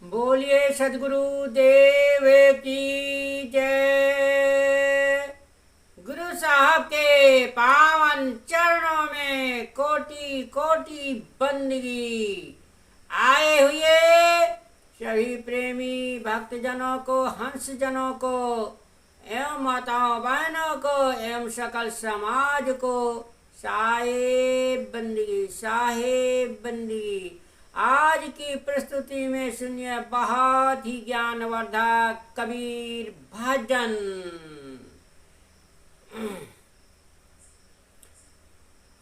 बोलिए सदगुरु देव की जय। गुरु साहब के पावन चरणों में कोटि कोटि बंदगी। आए हुए सभी प्रेमी भक्तजनों को, हंस जनों को एवं माताओं बहनों को एवं सकल समाज को साहेब बंदगी, साहेब बंदगी। आज की प्रस्तुति में सुनिए बहुत ही ज्ञानवर्धक कबीर भजन।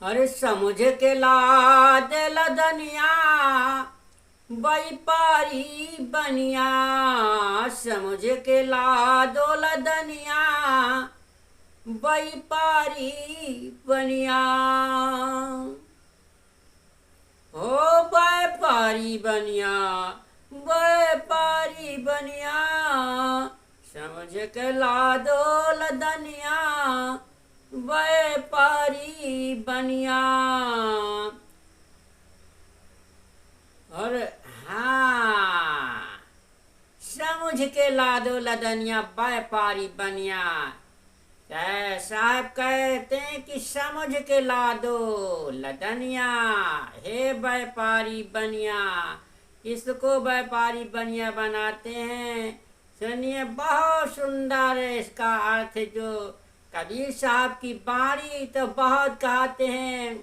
अरे समझ के लाद लदनिया व्यापारी बनिया, समझ के लादो लदनिया व्यापारी बनिया। हो व्यापारी बनिया, व्यापारी बनिया, समझ के लादो लदनिया व्यापारी बनिया। और हाँ, समझ के लादो लदनिया व्यापारी बनिया। साहब कहते हैं कि समझ के ला दो लदनिया, हे व्यापारी बनिया। किसको व्यापारी बनिया बनाते हैं? सुनिए, बहुत सुंदर है इसका अर्थ। जो कबीर साहब की बाणी तो बहुत कहते हैं,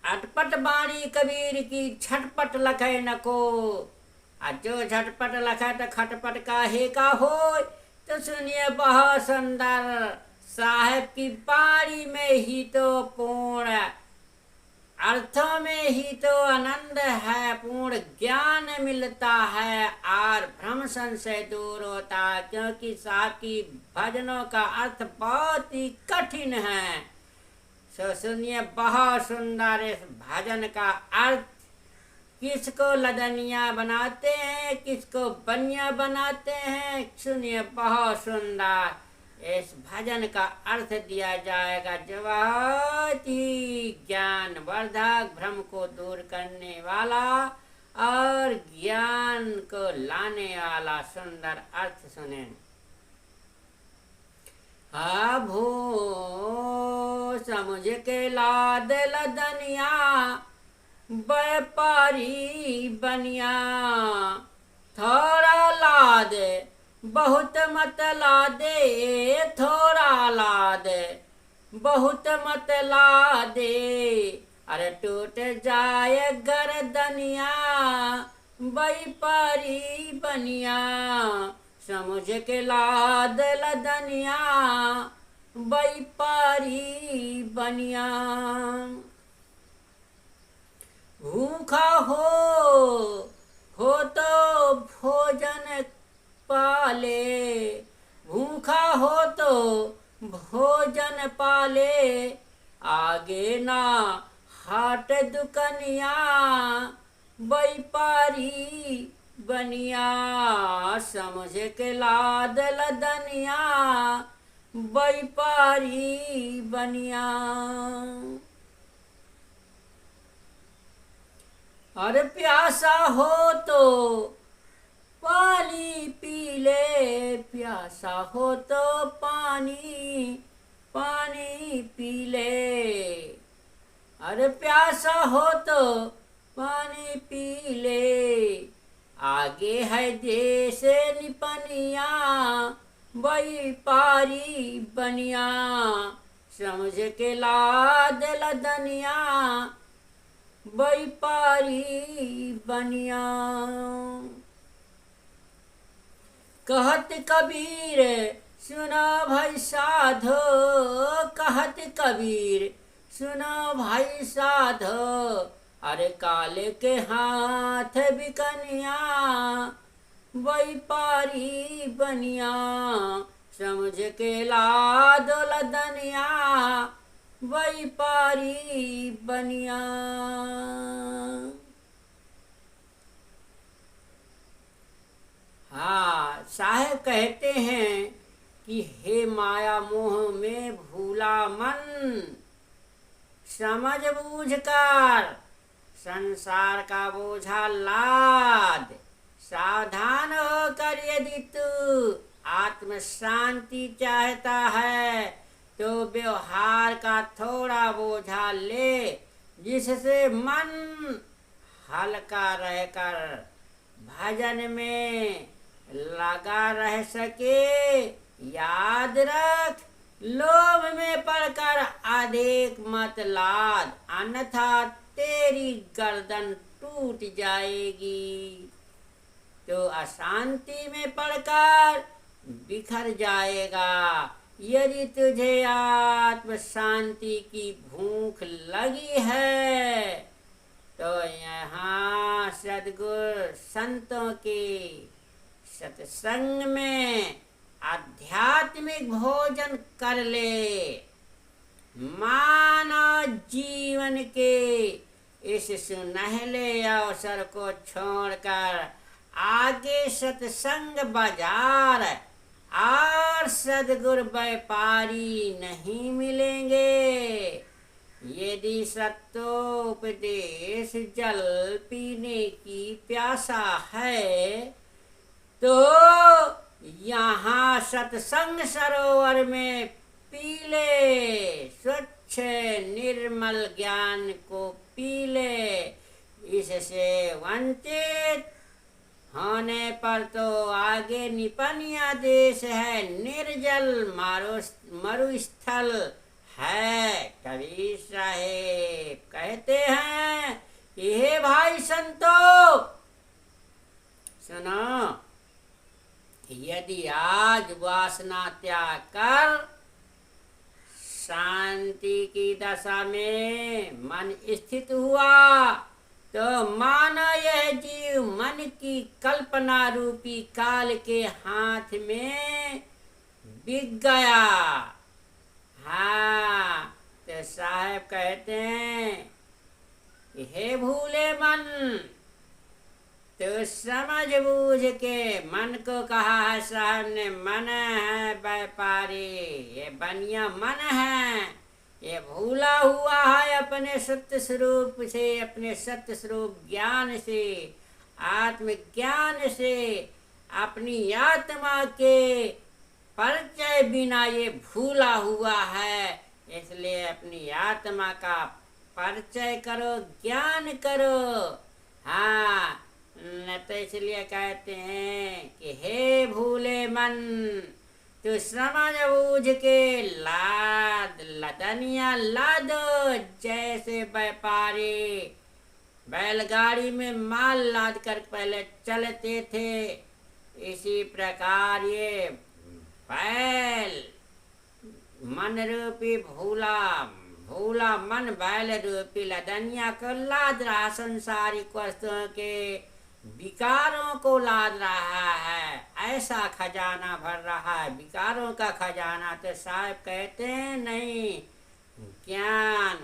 अटपट बाणी कबीर की छटपट लखे नको। जो झटपट लखे तो खटपट काहे का हो। तो सुनिए, बहुत सुंदर साहेब की बाणी में ही तो पूर्ण अर्थों में ही तो आनंद है, पूर्ण ज्ञान मिलता है और भ्रम संशय दूर होता है। क्योंकि साहब की भजनों का अर्थ बहुत ही कठिन है। सो सुनिए, बहुत सुंदर इस भजन का अर्थ। किसको लदनिया बनाते हैं, किसको बनिया बनाते हैं, सुनिए बहुत सुंदर इस भजन का अर्थ दिया जाएगा। जो बहुत ही ज्ञानवर्धक, भ्रम को दूर करने वाला और ज्ञान को लाने वाला सुंदर अर्थ सुने। भो समझ के लाद लदनिया व्यापारी बनिया। थोड़ा ला दे, बहुत मत ला दे, थोड़ा ला दे, बहुत मत ला दे। अरे टूट जाए गर्दनिया व्यापारी बनिया, समझ के लाद लदनिया व्यापारी बनिया। भूखा हो तो भोजन पाले, भूखा हो तो भोजन पाले। आगे ना हाट दुकनिया व्यापारी बनिया, समझ के लाद लदनिया व्यापारी बनिया। और प्यासा हो तो पानी पी ले, प्यासा हो तो पानी पानी पी ले। अरे प्यासा हो तो पानी पी ले। आगे है देश निपनिया व्यापारी बनिया, समझ के लाद लदनिया व्यापारी बनिया। कहत कबीर सुनो भाई साधो, कहत कबीर सुनो भाई साधो। अरे काले के हाथ बिकनिया व्यापारी बनिया, समझ के लाद लदनिया व्यापारी बनिया। हाँ, साहेब कहते हैं कि हे माया मोह में भूला मन, समझ बूझ कर संसार का बोझा लाद। सावधान होकर यदि तू आत्म शांति चाहता है तो व्यवहार का थोड़ा बोझा ले, जिससे मन हल्का रहकर भजन में लगा रह सके। याद रख, लोभ में पड़कर अधिक मत लाद, अन्यथा तेरी गर्दन टूट जाएगी तो अशांति में पड़कर बिखर जाएगा। यदि तुझे आत्म शांति की भूख लगी है तो यहाँ सद्गुरु संतों के सत्संग में आध्यात्मिक भोजन कर ले। मानव जीवन के इस सुनहले अवसर को छोड़कर आगे सत्संग बाजार और सद्गुरु व्यापारी नहीं मिलेंगे। यदि सत्योपदेश जल पीने की प्यासा है तो यहाँ सत्संग सरोवर में पी ले, स्वच्छ निर्मल ज्ञान को पी ले। इससे वंचित होने पर तो आगे निपनिया देश है, निर्जल मरुस्थल है। कबीर साहेब कहते हैं कि हे भाई संतो सुनो, यदि आज वासना त्याग कर शांति की दशा में मन स्थित हुआ तो मानो यह जीव मन की कल्पना रूपी काल के हाथ में बिक गया। हाँ, तो साहब कहते हैं कि हे भूले मन, तो समझ बूझ के, मन को कहा है साहब ने, मन है व्यापारी, ये बनिया मन है, ये भूला हुआ है अपने सत्य स्वरूप से, अपने सत्य स्वरूप ज्ञान से, आत्मज्ञान से, अपनी आत्मा के परिचय बिना ये भूला हुआ है। इसलिए अपनी आत्मा का परिचय करो, ज्ञान करो। हाँ, न तो इसलिए कहते हैं कि हे भूले मन, तू समझ बूझ के लाद लदनिया लादो। जैसे व्यापारी बैलगाड़ी में माल लाद कर पहले चलते थे, इसी प्रकार ये बैल मन रूपी भूला मन बैल रूपी लदनिया को लाद रहा, संसारिक वस्तुओं के विकारों को लाद रहा है। ऐसा खजाना भर रहा है, विकारों का खजाना। तो साहब कहते हैं नहीं, ज्ञान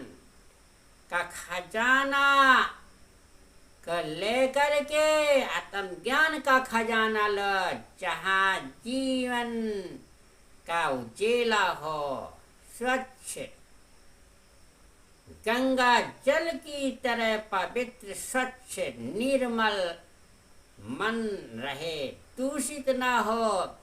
का खजाना को लेकर के आत्म ज्ञान का खजाना लो, जहाँ जीवन का उजेला हो, स्वच्छ गंगा जल की तरह पवित्र स्वच्छ निर्मल मन रहे, दूषित ना हो।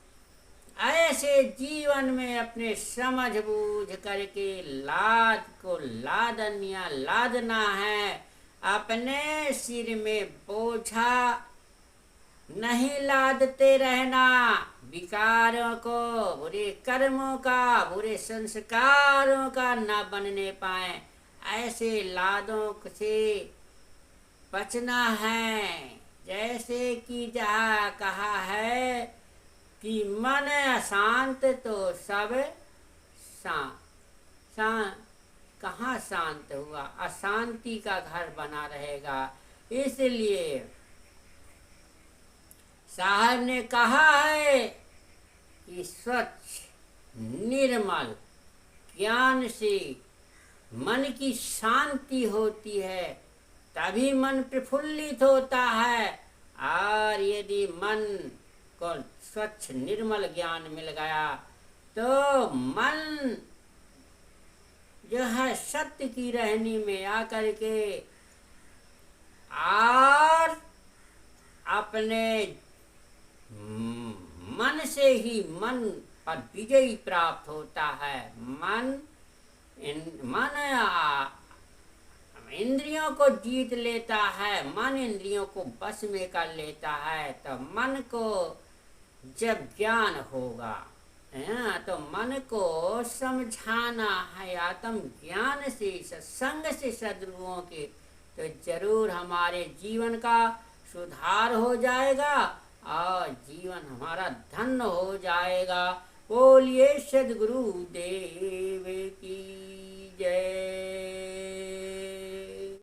ऐसे जीवन में अपने समझ बूझ करके लाद को लादना है। अपने सिर में बोझा नहीं लादते रहना, विकारों को, बुरे कर्मों का, बुरे संस्कारों का न बनने पाए, ऐसे लादों से बचना है। जैसे कि जहाँ कहा है कि मन अशांत तो सब कहाँ शांत हुआ, अशांति का घर बना रहेगा। इसलिए साहब ने कहा है कि स्वच्छ निर्मल ज्ञान से मन की शांति होती है, तभी मन प्रफुल्लित होता है। और यदि मन को स्वच्छ निर्मल ज्ञान मिल गया तो मन जो है सत्य की रहनी में आकर के और अपने मन से ही मन पर विजयी प्राप्त होता है। मन इंद्रियों को जीत लेता है, मन इंद्रियों को बस में कर लेता है। तो मन को जब ज्ञान होगा, तो मन को समझाना है आत्म ज्ञान से, सत्संग से सदगुरुओं के, तो जरूर हमारे जीवन का सुधार हो जाएगा और जीवन हमारा धन्य हो जाएगा। बोलिए सदगुरु देव की जय।